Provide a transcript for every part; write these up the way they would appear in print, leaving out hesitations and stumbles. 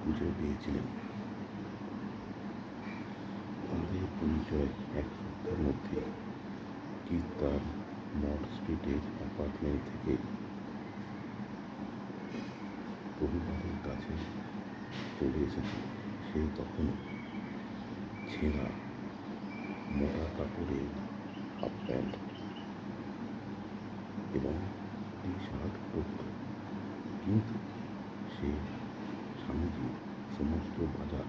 খুঁজে পেয়েছিলেন। তাদের পরিচয় এক সপ্তাহের মধ্যে কিথ তার নর্থ স্ট্রিটের অ্যাপার্টমেন্ট থেকে পরিবারের কাছে চলে এসেছিল। সে তখন ছেঁড়া মোটা কাপড়ের হাফ প্যান্ট এবং টি শার্ট পরত, কিন্তু সে স্বামীজির সমস্ত বাজার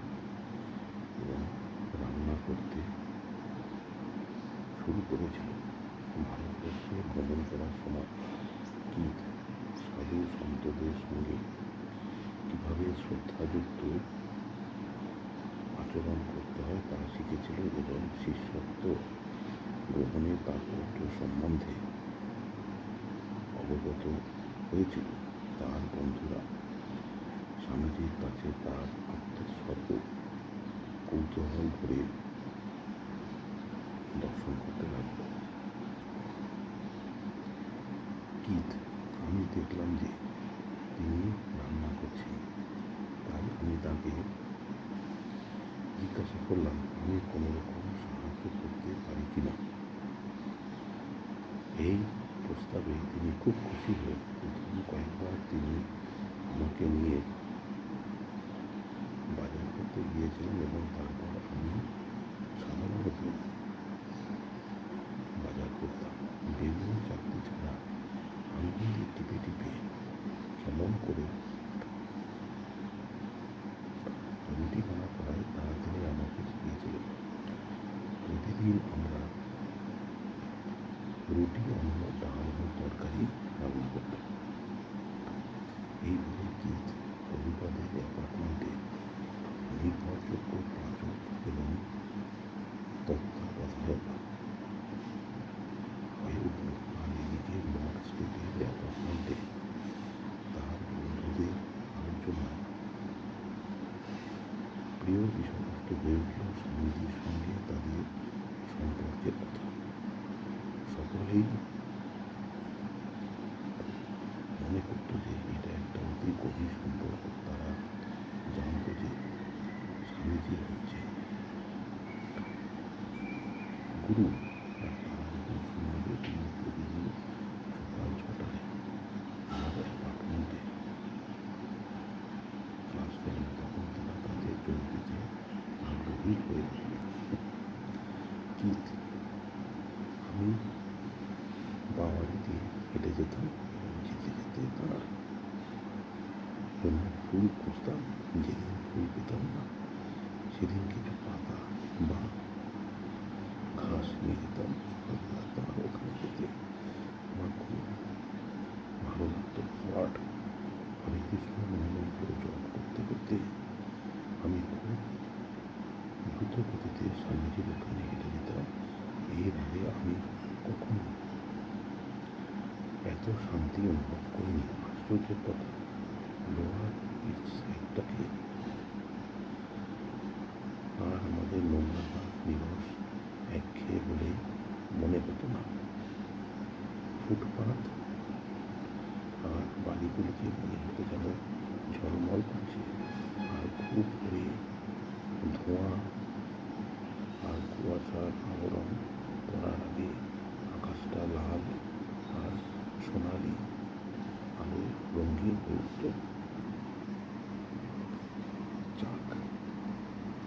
এবং রান্না করতে শুরু করেছিল। ভারতবর্ষে ভ্রমণ করার সময় কিথ সাধু সন্তদের সঙ্গে কীভাবে শ্রদ্ধাযুক্ত আচরণ করতে হয় তা শিখেছিল এবং শিষ্যত্ব গ্রহণের তাৎপর্য সম্বন্ধে অবগত হয়েছিল। তার বন্ধুরা স্বামীজির কাছে তার আত্মোৎসর্গ কৌতূহল ভরে দর্শন করতে লাগল। কিথ, আমি দেখলাম যে তিনি রান্না করছেন, তাই আমি তাকে জিজ্ঞাসা করলাম আমি কোনো রকম সাহায্য করতে পারি কিনা। এই প্রস্তাবে তিনি খুব খুশি হলেন। প্রথম কয়েকবার তিনি আমাকে নিয়ে বাজার করতে গিয়েছিলেন এবং তারপর আমি সাধারণত বাজার করতাম। বেগুন চাকরি ছাড়া আঙুল টিপে টিপে কেমন করে রুটি বানাতে হয় তা তিনি আমাকে শিখিয়েছিলেন। প্রতিদিন আমরা রুটি, অন্ন, ডাল ও তরকারি রান্না করতাম। এইভাবে কিথ পরিবারের অ্যাপার্টমেন্টে নির্ভরযোগ্য পাচক এবং তত্ত্বাবধায়ক হয়ে উঠল। আর এদিকে নর্থ স্ট্রিটের অ্যাপার্টমেন্টে তার বন্ধুদের আলোচনায় প্রিয় বিষয়বস্তু হয়ে উঠল স্বামীজির সঙ্গে তাদের সম্পর্কের কথা। সকলেই মনে করত যে এটা একটা অতি গভীর সম্পর্ক। তারা জানত যে স্বামীজি হচ্ছে গুরু। আর তারা যখন শুনল যে তিনি প্রতিদিন সকাল 6টায় আমার অ্যাপার্টমেন্টে ক্লাস করেন, তখন তারা তাতে যোগ দিতে আগ্রহী হয়ে উঠল। কিথ, আমি বাড়ি দিয়ে হেঁটে যেতাম এবং যেতে যেতে তার জন্য ফুল খুঁজতাম। যেদিন ফুল পেতাম না সেদিন কিছু পাতা বা ঘাস নিয়ে যেতাম। সকালবেলা তার ওখানে যেতে আমার খুব ভালো লাগতো। হট হরে কৃষ্ণ মহামন্ত্র জপ করতে করতে আমি খুব দ্রুত গতিতে স্বামীজির ওখানে হেঁটে যেতাম। এর আগে আমি কখনো এত শান্তি অনুভব করিনি। আশ্চর্যের কথা, লোহার ইস্ট সাইডটাকে আর আমাদের নোংরা নিরস একঘেয়ে বলে মনে হতো না। ফুটপাত আর বাড়িগুলিকে মনে হতো যেন ঝলমল করছে। আর খুব ভোরে ধোঁয়া আর কুয়াশার আবরণ পড়ার আগে আকাশটা লাল আর সোনালি আলোয় রঙিন হয়ে উঠত। যাক,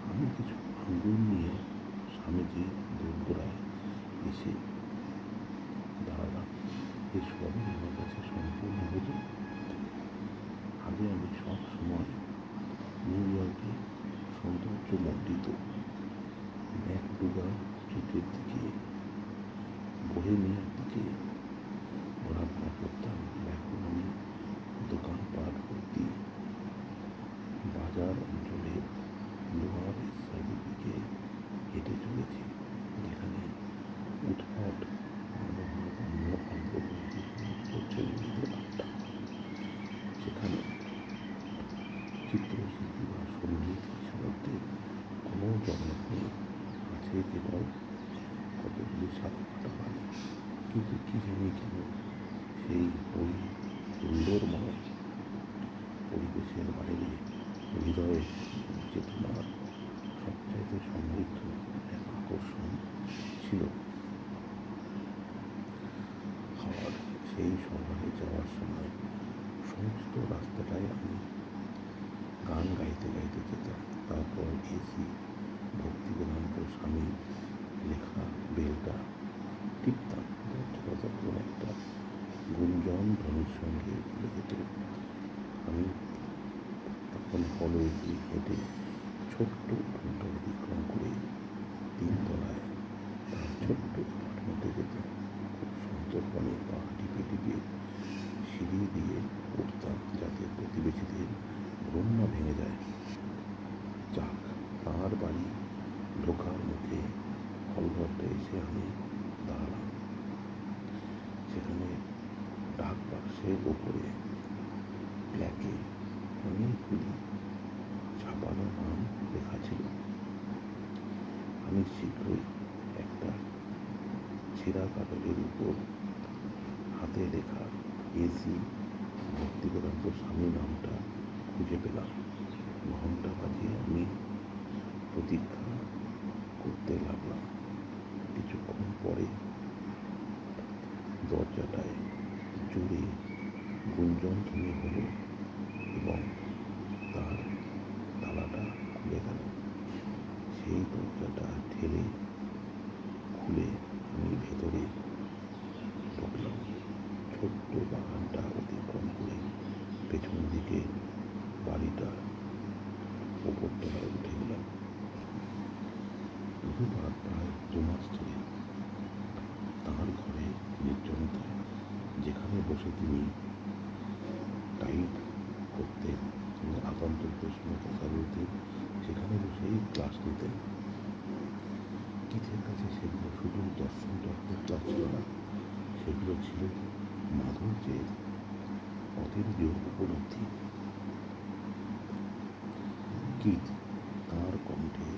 আমি কিছু আঙ্গুর নিয়ে স্বামীজির দোরগোড়ায় এসে দাঁড়ালাম। এই সবই আমার কাছে সম্পূর্ণ নতুন। আগে আমি সব সময় নিউ ইয়র্কে সৌন্দর্যমণ্ডিত ম্যাকডুগাল স্ট্রিটের দিকে, বোহেমিয়ার দিকে ঘোরাফেরা করতাম। এখন আমি দোকানপাট ভর্তি বাজার অঞ্চলে লোহার সাইডের দিকে হেঁটে চলেছি, যেখানে উদ্ভট মানবতান্য অন্তর্ভুক্ত সমস্ত ছেলেমেয়েদের আড্ডা। সেখানে চিত্রশিল্পী বা সঙ্গীত বিশারদদের কোনো জগৎ নেই। আছে কেবল কতগুলি সাদা কাটা বাড়ি। কিন্তু কি জানি কেন সেই ওই সুন্দরময় পরিবেশের বাইরে হৃদয়ে চেতনার সবচাইতে সমৃদ্ধ এক আকর্ষণ ছিল। আর সেই শহরে যাওয়ার সময় সমস্ত রাস্তাটায় আমি গান গাইতে গাইতে যেতাম। তারপর এসি ভক্তিবেদান্ত স্বামী লেখা বেলটা টিপতাম, ততক্ষণ একটা গুঞ্জন ধ্বনির সঙ্গে ভুলে যেত। আমি তখন হলওয়েতে হেঁটে ছোট্ট উঠোনটা অতিক্রম করে তিনতলায় তার ছোট্ট অ্যাপার্টমেন্টে যেতাম। খুব সন্তর্পণে পা টিপে টিপে সিঁড়ি দিয়ে উঠতাম, যাতে প্রতিবেশীদের ঘুম না ভেঙে যায়। যাক, তাঁর বাড়ি ঢোকার মুখে হলঘরটা এসে আমি দাঁড়ালাম। সেখানে ডাক বাক্সের ওপরে প্ল্যাকে অনেকগুলি ছাপানো নাম লেখা ছিল। আমি শীঘ্রই একটা ছেঁড়া কাগজের উপর হাতে লেখা এসি ভক্তিবেদান্ত স্বামী নামটা খুঁজে পেলাম। ঘন্টা বাজিয়ে আমি প্রতীক্ষা করতে লাগলাম। কিছুক্ষণ পরে দরজাটায় জোরে গুঞ্জন ধ্বনি হলো এবং তার তালাটা খুলে গেল। সেই দরজাটা ঠেলে খুলে আমি ভেতরে ঢুকলাম। ছোট্ট বাগানটা অতিক্রম করে পেছন দিকে বাড়িটার ওপরতলায় উঠে গেলাম। দুবার প্রায় 2 মাস ধরে তাঁর ঘরে নির্জনতায়, যেখানে বসে তিনি টাইপ করতেন এবং আগন্তুক প্রশ্ন কথা বলতেন, সেখানে বসেই ক্লাস নিতেন। কিথের কাছে সেগুলো শুধু দর্শন তত্ত্বের ক্লাস ছিল না, সেগুলো ছিল মাধুর্যের অতীন্দ্রিয় উপলব্ধি। কিথ তাঁর কণ্ঠে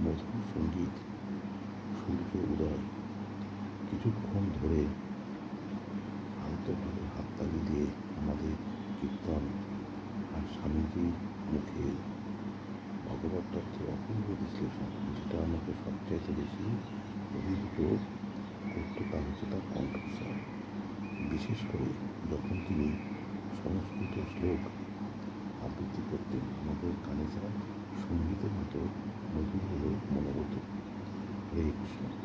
মধুর সঙ্গীত, সূর্য উদয়, কিছুক্ষণ ধরে আলতোভাবে হাততালি দিয়ে আমাদের কীর্তন, আর স্বামীজির মুখে ভগবত তত্ত্বের অপূর্ব বিশ্লেষণ, যেটা আমাকে সবচাইতে বেশি অভিভূত করত তা হচ্ছে তার কণ্ঠস্বর। বিশেষ করে যখন তিনি সংস্কৃত শ্লোক আবৃত্তি করতেন, আমাদের কানে যা সঙ্গীতের মতো